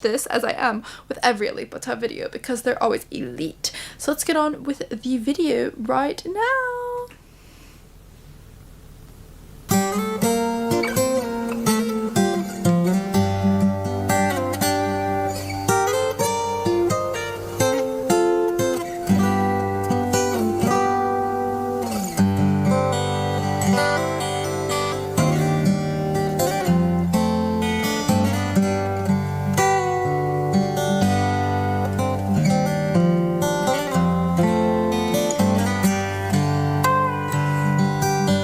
this as I am with every Alip Ba Ta video because they're always elite. So let's get on with the video right now.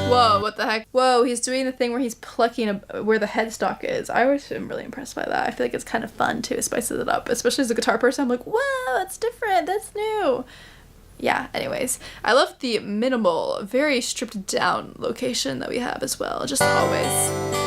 Whoa, what the heck? Whoa, he's doing the thing where he's plucking where the headstock is. I always am really impressed by that. I feel like it's kind of fun too. It spices it up, especially as a guitar person. I'm like, wow, that's different. That's new. Yeah, anyways. I love the minimal, very stripped down location that we have as well. Just always.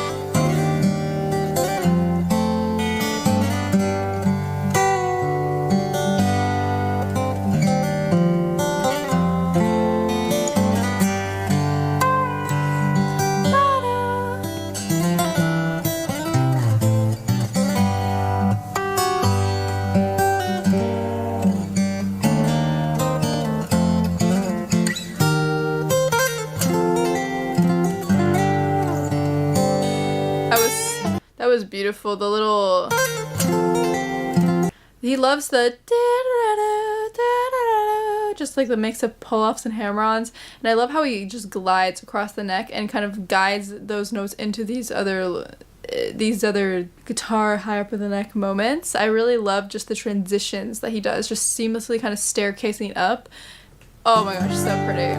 That was beautiful. The little... He loves the... just like the mix of pull-offs and hammer-ons. And I love how he just glides across the neck and kind of guides those notes into these other guitar high up in the neck moments. I really love just the transitions that he does, just seamlessly kind of staircasing up. Oh my gosh, so pretty.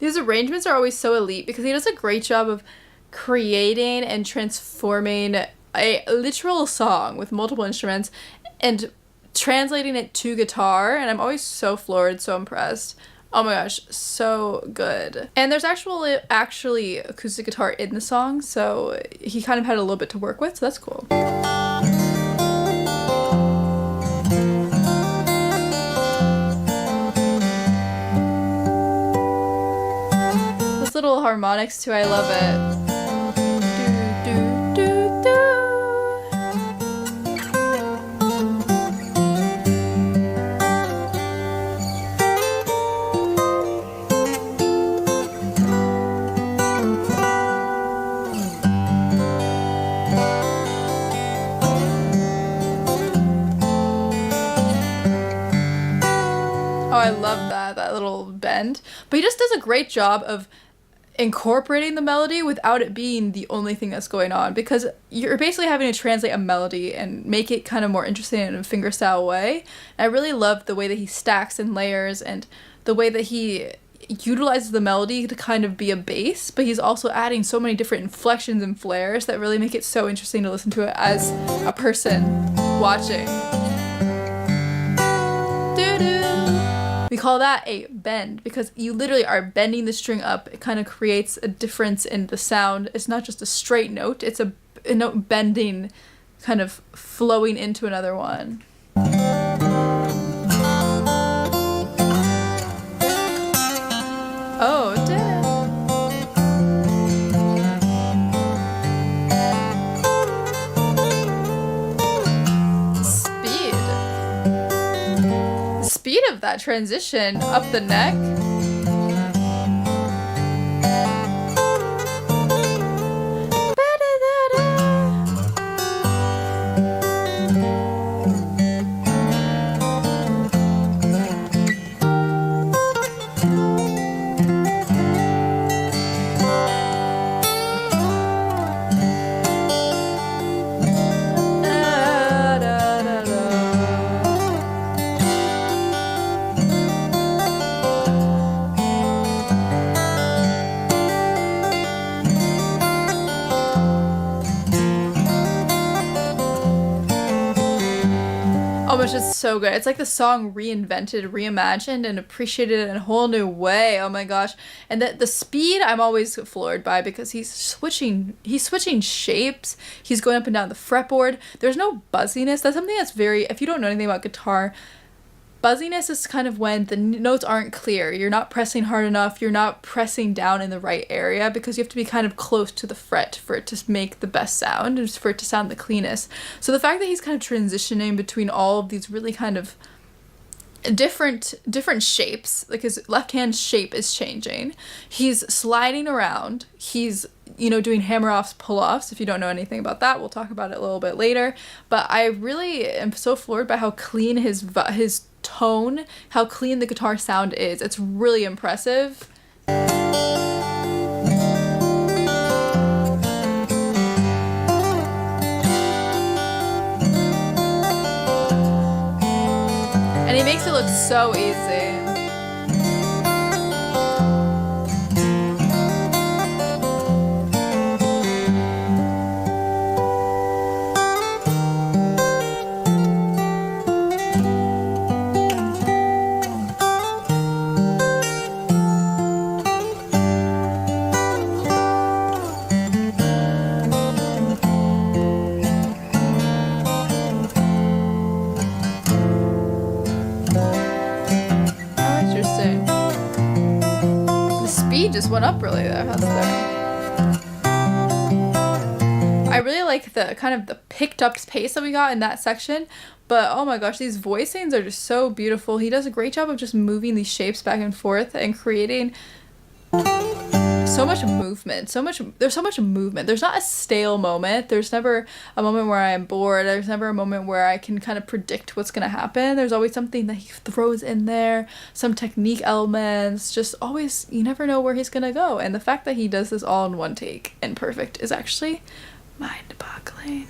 These arrangements are always so elite because he does a great job of creating and transforming a literal song with multiple instruments and translating it to guitar, and I'm always so floored, so impressed. Oh my gosh, so good. And there's actually acoustic guitar in the song, so he kind of had a little bit to work with, so that's cool. Little harmonics too, I love it. Oh, I love that little bend. But he just does a great job of incorporating the melody without it being the only thing that's going on, because you're basically having to translate a melody and make it kind of more interesting in a fingerstyle way. And I really love the way that he stacks and layers and the way that he utilizes the melody to kind of be a bass, but he's also adding so many different inflections and flares that really make it so interesting to listen to it as a person watching. We call that a bend because you literally are bending the string up. It kind of creates a difference in the sound. It's not just a straight note, it's a note bending, kind of flowing into another one. Oh, damn. Speed of that transition up the neck. it's just so good. It's like the song reinvented, reimagined, and appreciated in a whole new way. Oh my gosh. And the speed I'm always floored by, because he's switching shapes. He's going up and down the fretboard. There's no buzziness. That's something that's very, if you don't know anything about guitar, buzziness is kind of when the notes aren't clear. You're not pressing hard enough. You're not pressing down in the right area, because you have to be kind of close to the fret for it to make the best sound and for it to sound the cleanest. So the fact that he's kind of transitioning between all of these really kind of different shapes, like his left hand shape is changing. He's sliding around. He's, you know, doing hammer offs, pull offs. If you don't know anything about that, we'll talk about it a little bit later. But I really am so floored by how clean his tone, how clean the guitar sound is. It's really impressive. And he makes it look so easy. Just went up really there. I really like the kind of the picked up pace that we got in that section, but oh my gosh, these voicings are just so beautiful. He does a great job of just moving these shapes back and forth and creating so much movement. There's so much movement. There's not a stale moment. There's never a moment where I'm bored. There's never a moment where I can kind of predict what's gonna happen. There's always something that he throws in there, some technique elements, just always, you never know where he's gonna go. And the fact that he does this all in one take and perfect is actually mind-boggling.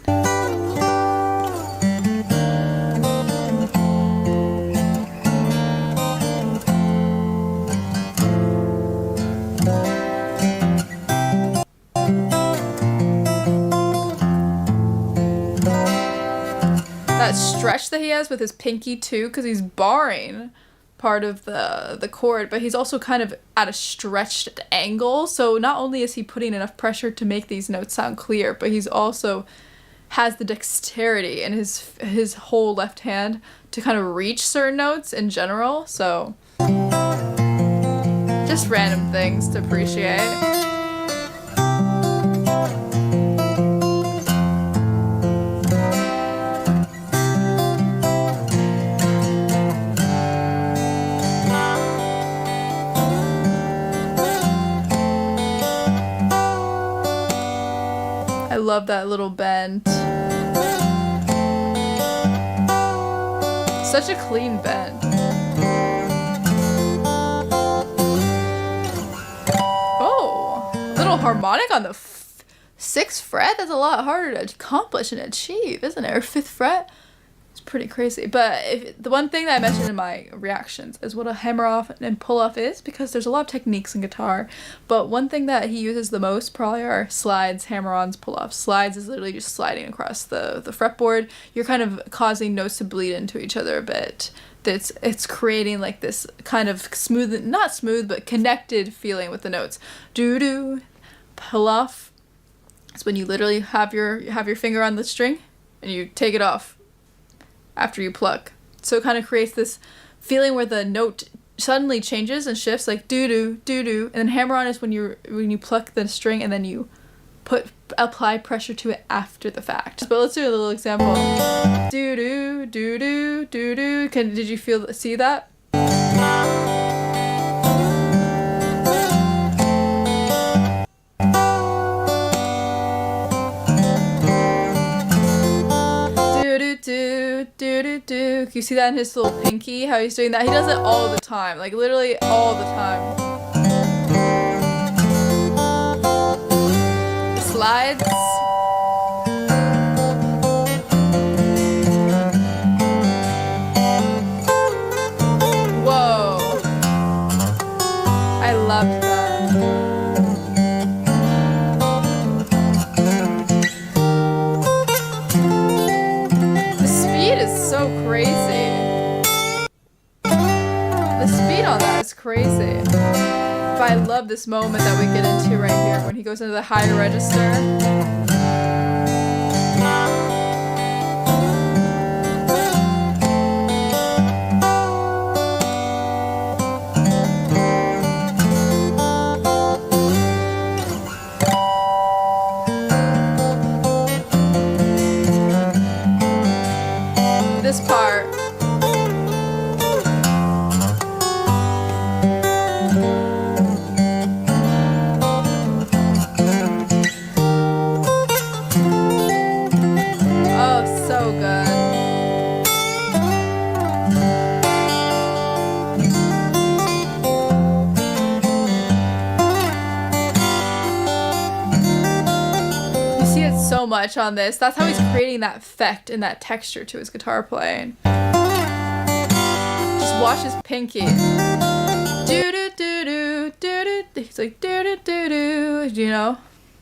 That stretch that he has with his pinky too, because he's barring part of the chord, but he's also kind of at a stretched angle. So not only is he putting enough pressure to make these notes sound clear, but he's also has the dexterity in his whole left hand to kind of reach certain notes in general. So just random things to appreciate. I love that little bend. Such a clean bend. Oh, little harmonic on the 6th fret. That's a lot harder to accomplish and achieve, isn't it? Or 5th fret. It's pretty crazy. But the one thing that I mentioned in my reactions is what a hammer off and pull off is, because there's a lot of techniques in guitar. But one thing that he uses the most probably are slides, hammer-ons, pull-offs. Slides is literally just sliding across the fretboard. You're kind of causing notes to bleed into each other a bit. It's creating like this kind of smooth, not smooth, but connected feeling with the notes. Doo-doo. Pull-off is when you literally have your finger on the string and you take it off after you pluck. So it kind of creates this feeling where the note suddenly changes and shifts, like doo-doo, doo-doo. And then hammer on is when you pluck the string and then you apply pressure to it after the fact. But let's do a little example. Doo-doo, doo-doo, doo-doo. Did you see that? Do. Can you see that in his little pinky? How he's doing that? He does it all the time. Like literally all the time. Slides. Whoa. I loved that. So crazy. love this moment that we get into right here when he goes into the higher register. This part. Oh, so good. You see it so much on this. That's how he's creating that effect and that texture to his guitar playing. Just watch his pinky. Do do do do do do. He's like do do do do. You know,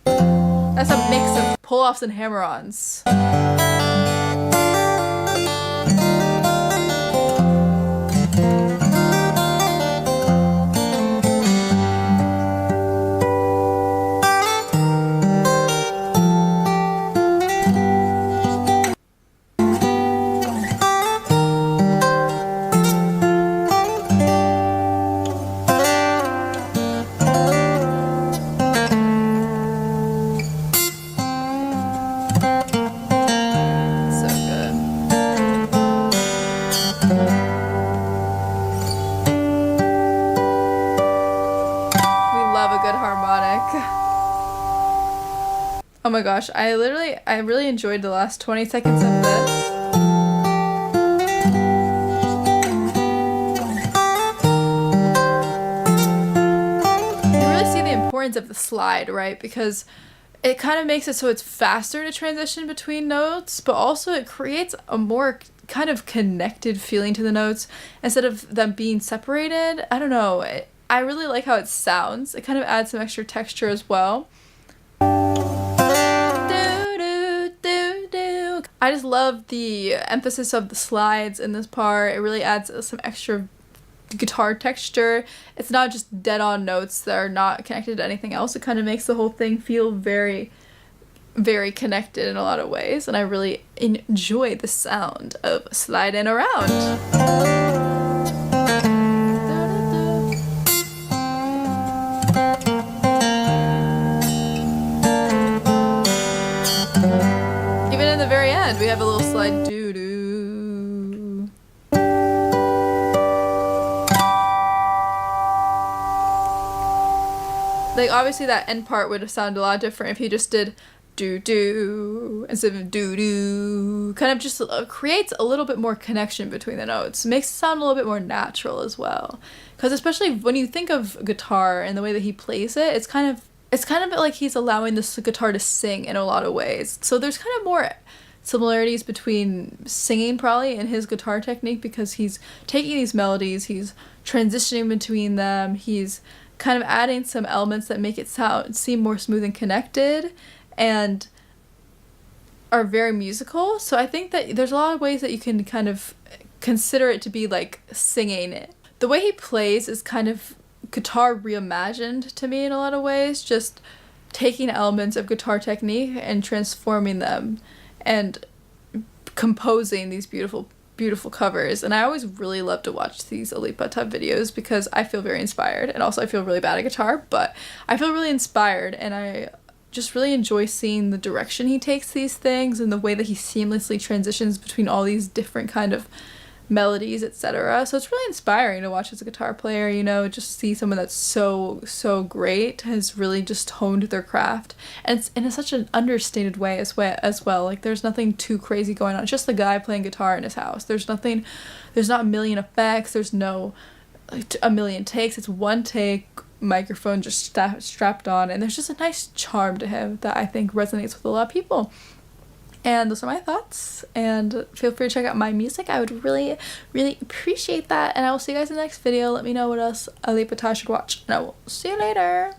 that's a mix of pull-offs and hammer-ons. Oh my gosh, I really enjoyed the last 20 seconds of this. You really see the importance of the slide, right? Because it kind of makes it so it's faster to transition between notes, but also it creates a more kind of connected feeling to the notes instead of them being separated. I don't know. I really like how it sounds. It kind of adds some extra texture as well. I just love the emphasis of the slides in this part. It really adds some extra guitar texture. It's not just dead-on notes that are not connected to anything else. It kind of makes the whole thing feel very, very connected in a lot of ways, and I really enjoy the sound of sliding around. We have a little slide doo-doo. Like, obviously that end part would have sounded a lot different if he just did doo-doo instead of doo-doo. Kind of just creates a little bit more connection between the notes. Makes it sound a little bit more natural as well. Because especially when you think of guitar and the way that he plays it, it's kind of like he's allowing this guitar to sing in a lot of ways. So there's kind of more similarities between singing probably and his guitar technique, because he's taking these melodies, he's transitioning between them, he's kind of adding some elements that make it seem more smooth and connected and are very musical. So I think that there's a lot of ways that you can kind of consider it to be like singing it. The way he plays is kind of guitar reimagined to me in a lot of ways, just taking elements of guitar technique and transforming them and composing these beautiful, beautiful covers. And I always really love to watch these Alip Ba Ta videos because I feel very inspired, and also I feel really bad at guitar, but I feel really inspired, and I just really enjoy seeing the direction he takes these things and the way that he seamlessly transitions between all these different kind of melodies, etc. So it's really inspiring to watch as a guitar player, you know, just see someone that's so great, has really just honed their craft, and it's in such an understated way as well. Like, there's nothing too crazy going on. It's just the guy playing guitar in his house. There's not a million effects, there's no like a million takes. It's one take, microphone just strapped on, and there's just a nice charm to him that I think resonates with a lot of people. And those are my thoughts, and feel free to check out my music. I would really, really appreciate that, and I will see you guys in the next video. Let me know what else Alip Ba Ta should watch, and I will see you later.